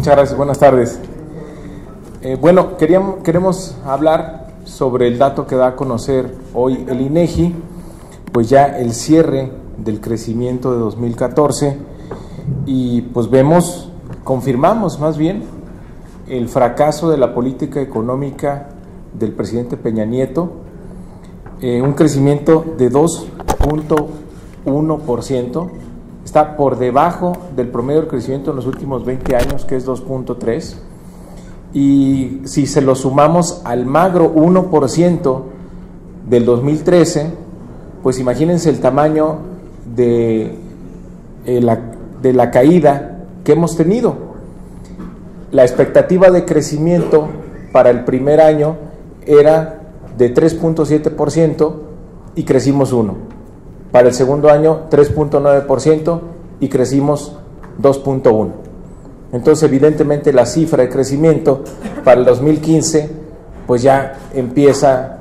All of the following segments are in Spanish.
Muchas gracias, buenas tardes. Bueno, queremos hablar sobre el dato que da a conocer hoy el INEGI, pues ya el cierre del crecimiento de 2014 y pues confirmamos más bien el fracaso de la política económica del presidente Peña Nieto, un crecimiento de 2.1%, está por debajo del promedio del crecimiento en los últimos 20 años, que es 2.3%, y si se lo sumamos al magro 1% del 2013, pues imagínense el tamaño de la caída que hemos tenido. La expectativa de crecimiento para el primer año era de 3.7% y crecimos 1%. Para el segundo año 3.9% y crecimos 2.1%. Entonces evidentemente la cifra de crecimiento para el 2015 pues ya empieza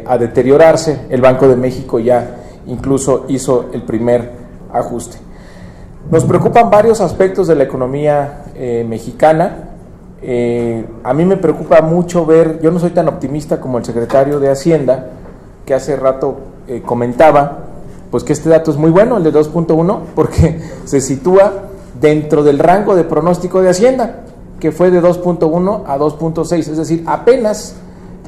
a deteriorarse. El Banco de México ya incluso hizo el primer ajuste. Nos preocupan varios aspectos de la economía mexicana. A mí me preocupa mucho ver, yo no soy tan optimista como el secretario de Hacienda, que hace rato comentaba, pues que este dato es muy bueno, el de 2.1, porque se sitúa dentro del rango de pronóstico de Hacienda, que fue de 2.1 a 2.6, es decir, apenas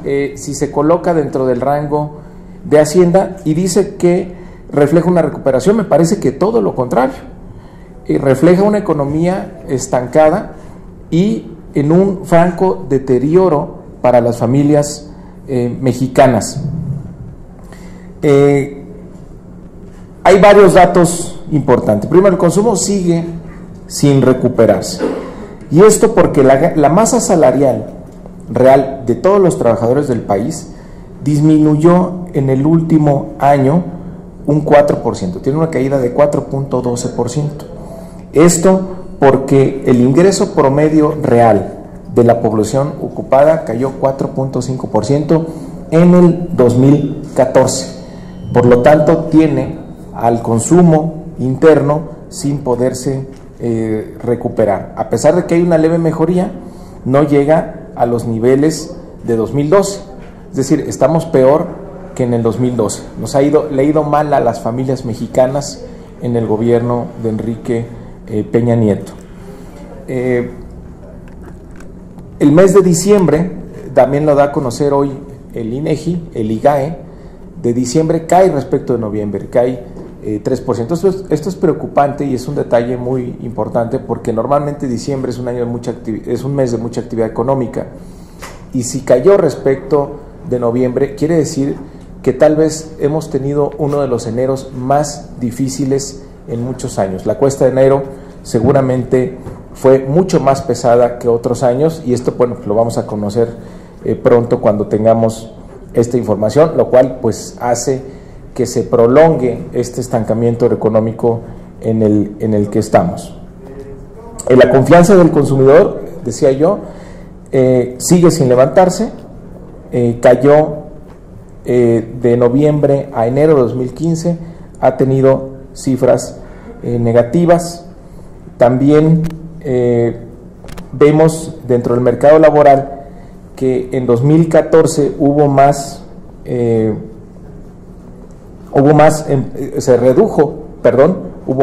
si se coloca dentro del rango de Hacienda, y dice que refleja una recuperación. Me parece que todo lo contrario, refleja una economía estancada y en un franco deterioro para las familias mexicanas. Hay varios datos importantes. Primero, el consumo sigue sin recuperarse, y esto porque la masa salarial real de todos los trabajadores del país disminuyó en el último año un 4%, tiene una caída de 4.12%. Esto porque el ingreso promedio real de la población ocupada cayó 4.5% en el 2014. Por lo tanto, tiene al consumo interno sin poderse recuperar. A pesar de que hay una leve mejoría, no llega a los niveles de 2012. Es decir, estamos peor que en el 2012. Le ha ido mal a las familias mexicanas en el gobierno de Enrique Peña Nieto. El mes de diciembre, también lo da a conocer hoy el INEGI, el IGAE, de diciembre cae respecto de noviembre, cae 3%. Esto es preocupante y es un detalle muy importante, porque normalmente diciembre es un mes de mucha actividad económica, y si cayó respecto de noviembre, quiere decir que tal vez hemos tenido uno de los eneros más difíciles en muchos años. La cuesta de enero seguramente fue mucho más pesada que otros años, y esto, bueno, lo vamos a conocer pronto cuando tengamos esta información, lo cual pues hace que se prolongue este estancamiento económico en el que estamos. La confianza del consumidor, decía yo, sigue sin levantarse, cayó de noviembre a enero de 2015, ha tenido cifras negativas. También vemos dentro del mercado laboral que en 2014 hubo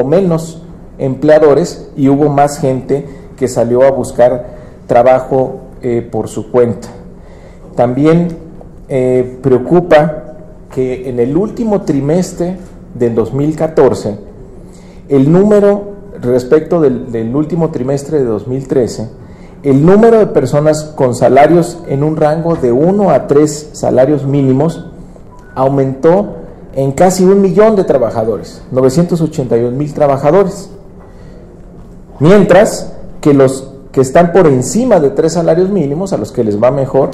menos empleadores y hubo más gente que salió a buscar trabajo por su cuenta. También preocupa que en el último trimestre del 2014, el número respecto del último trimestre de 2013, el número de personas con salarios en un rango de 1 a 3 salarios mínimos aumentó en casi 1 millón de trabajadores, 981,000 trabajadores, mientras que los que están por encima de 3 salarios mínimos, a los que les va mejor,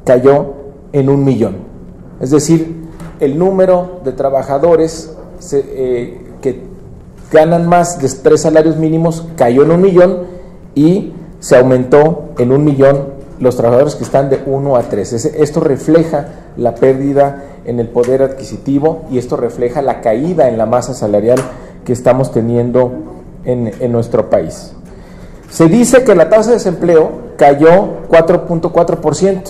cayó en 1 millón. Es decir, el número de trabajadores que ganan más de 3 salarios mínimos cayó en 1 millón, y se aumentó en 1 millón los trabajadores que están de 1 a 3. Esto refleja la pérdida en el poder adquisitivo, y esto refleja la caída en la masa salarial que estamos teniendo en nuestro país. Se dice que la tasa de desempleo cayó 4.4%,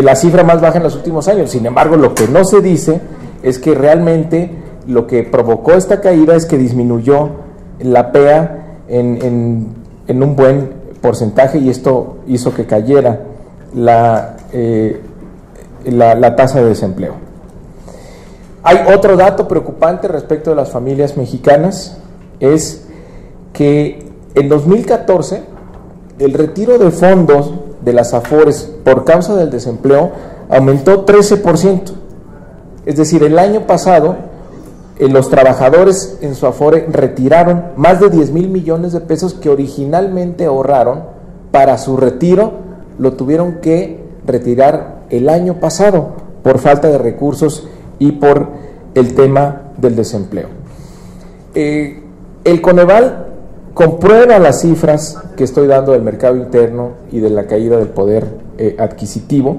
la cifra más baja en los últimos años. Sin embargo, lo que no se dice es que realmente lo que provocó esta caída es que disminuyó la PEA en un buen porcentaje, y esto hizo que cayera la tasa de desempleo. Hay otro dato preocupante respecto de las familias mexicanas, es que en 2014 el retiro de fondos de las AFORES por causa del desempleo aumentó 13%. Es decir, el año pasado los trabajadores en su AFORE retiraron más de 10,000 millones de pesos que originalmente ahorraron para su retiro, lo tuvieron que retirar el año pasado por falta de recursos y por el tema del desempleo. El Coneval comprueba las cifras que estoy dando del mercado interno y de la caída del poder adquisitivo.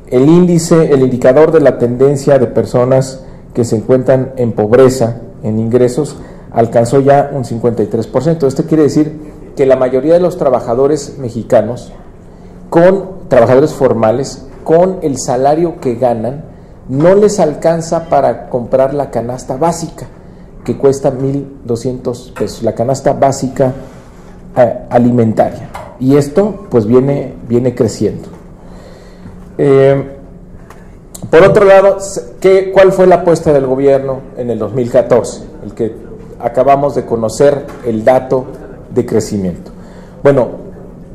El indicador de la tendencia de personas que se encuentran en pobreza, en ingresos, alcanzó ya un 53%. Esto quiere decir que la mayoría de los trabajadores mexicanos, trabajadores formales, con el salario que ganan, no les alcanza para comprar la canasta básica, que cuesta 1,200 pesos, la canasta básica alimentaria. Y esto pues viene creciendo. Por otro lado, ¿cuál fue la apuesta del gobierno en el 2014? El que acabamos de conocer, el dato de crecimiento. Bueno,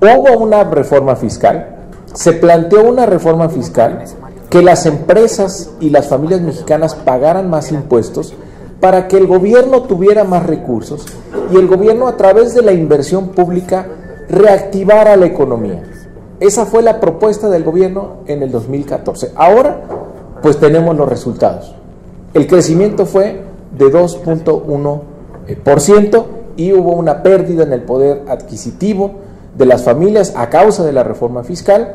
hubo una reforma fiscal, se planteó una reforma fiscal que las empresas y las familias mexicanas pagaran más impuestos para que el gobierno tuviera más recursos y el gobierno, a través de la inversión pública, reactivara la economía. Esa fue la propuesta del gobierno en el 2014. Ahora, pues tenemos los resultados. El crecimiento fue de 2.1% y hubo una pérdida en el poder adquisitivo de las familias a causa de la reforma fiscal,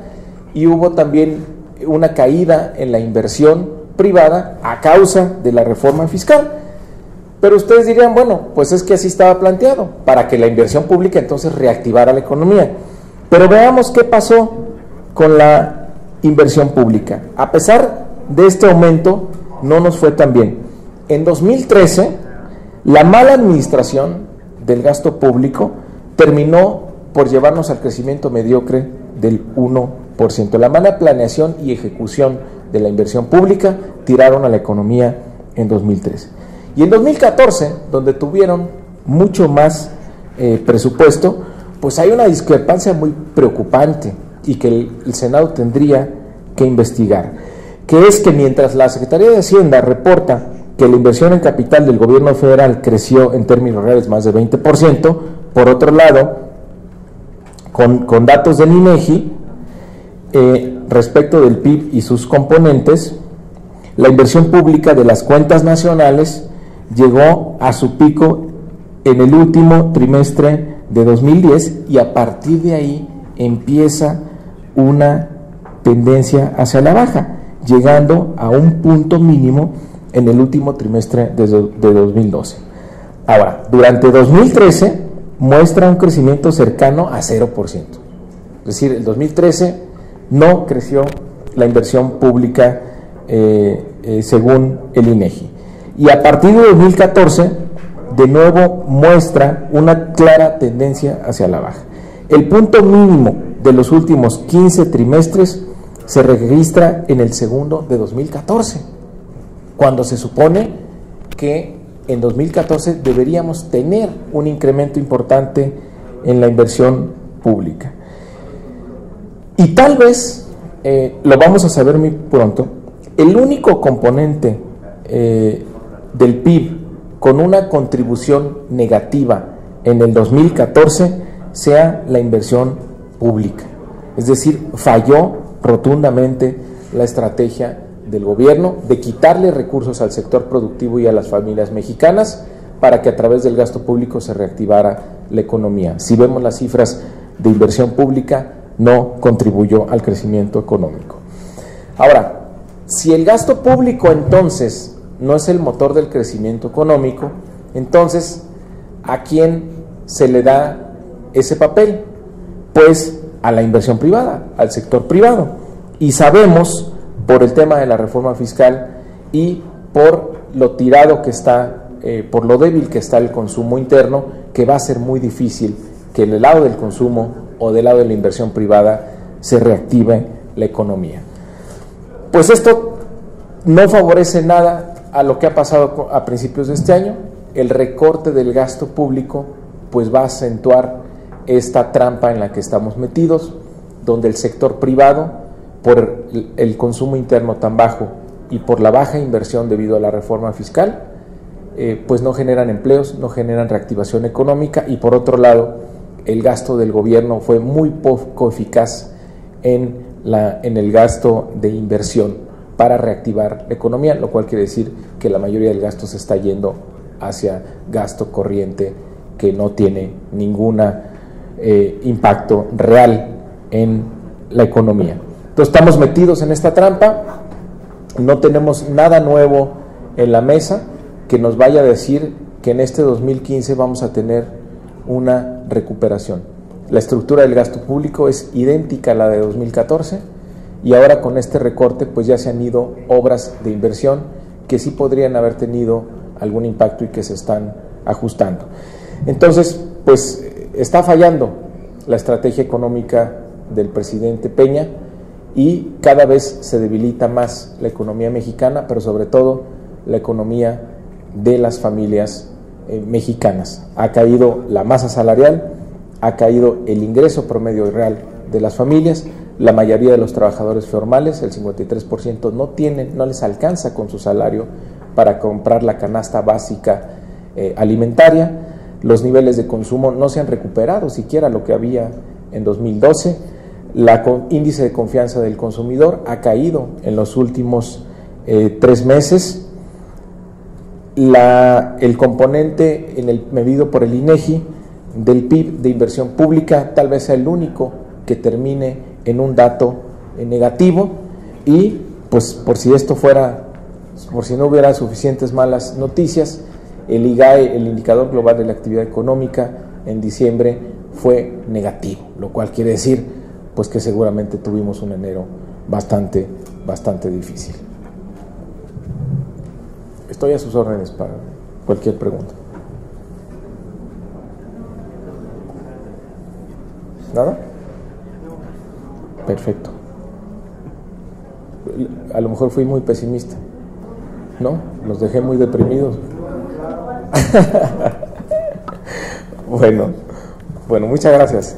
y hubo también una caída en la inversión privada a causa de la reforma fiscal. Pero ustedes dirían, bueno, pues es que así estaba planteado, para que la inversión pública entonces reactivara la economía. Pero veamos qué pasó con la inversión pública. A pesar de este aumento, no nos fue tan bien. En 2013, la mala administración del gasto público terminó por llevarnos al crecimiento mediocre del 1%. La mala planeación y ejecución de la inversión pública tiraron a la economía en 2013. Y en 2014, donde tuvieron mucho más presupuesto, pues hay una discrepancia muy preocupante y que el Senado tendría que investigar, que es que mientras la Secretaría de Hacienda reporta que la inversión en capital del gobierno federal creció en términos reales más de 20%, por otro lado, con datos del INEGI, respecto del PIB y sus componentes, la inversión pública de las cuentas nacionales llegó a su pico en el último trimestre de 2010, y a partir de ahí empieza una tendencia hacia la baja, llegando a un punto mínimo en el último trimestre de 2012. Ahora, durante 2013 muestra un crecimiento cercano a 0%. Es decir, el 2013 no creció la inversión pública según el INEGI. Y a partir de 2014, de nuevo muestra una clara tendencia hacia la baja. El punto mínimo de los últimos 15 trimestres se registra en el segundo de 2014, cuando se supone que en 2014 deberíamos tener un incremento importante en la inversión pública. Y tal vez, lo vamos a saber muy pronto, el único componente del PIB con una contribución negativa en el 2014 sea la inversión pública. Es decir, falló rotundamente la estrategia del gobierno de quitarle recursos al sector productivo y a las familias mexicanas para que a través del gasto público se reactivara la economía. Si vemos las cifras de inversión pública, no contribuyó al crecimiento económico. Ahora, si el gasto público entonces no es el motor del crecimiento económico, entonces ¿a quién se le da ese papel? Pues a la inversión privada, al sector privado. Y sabemos, por el tema de la reforma fiscal y por lo tirado que está, por lo débil que está el consumo interno, que va a ser muy difícil que del lado del consumo o del lado de la inversión privada se reactive la economía. Pues esto no favorece nada a lo que ha pasado a principios de este año. El recorte del gasto público pues va a acentuar esta trampa en la que estamos metidos, donde el sector privado, por el consumo interno tan bajo y por la baja inversión debido a la reforma fiscal, pues no generan empleos, no generan reactivación económica, y por otro lado el gasto del gobierno fue muy poco eficaz en el gasto de inversión para reactivar la economía, lo cual quiere decir que la mayoría del gasto se está yendo hacia gasto corriente que no tiene ningún impacto real en la economía. Entonces estamos metidos en esta trampa, no tenemos nada nuevo en la mesa que nos vaya a decir que en este 2015 vamos a tener una recuperación. La estructura del gasto público es idéntica a la de 2014 y ahora con este recorte pues ya se han ido obras de inversión que sí podrían haber tenido algún impacto y que se están ajustando. Entonces, pues está fallando la estrategia económica del presidente Peña y cada vez se debilita más la economía mexicana, pero sobre todo la economía de las familias mexicanas. Ha caído la masa salarial, ha caído el ingreso promedio real de las familias, la mayoría de los trabajadores formales, el 53%, no les alcanza con su salario para comprar la canasta básica alimentaria. Los niveles de consumo no se han recuperado siquiera lo que había en 2012. El índice de confianza del consumidor ha caído en los últimos 3 meses. El componente medido por el INEGI del PIB de inversión pública tal vez sea el único que termine en un dato negativo, y pues por si no hubiera suficientes malas noticias, el IGAE, el indicador global de la actividad económica, en diciembre fue negativo, lo cual quiere decir pues que seguramente tuvimos un enero bastante difícil. Estoy a sus órdenes para cualquier pregunta. ¿Nada? Perfecto. A lo mejor fui muy pesimista, ¿no? Los dejé muy deprimidos. Bueno, muchas gracias.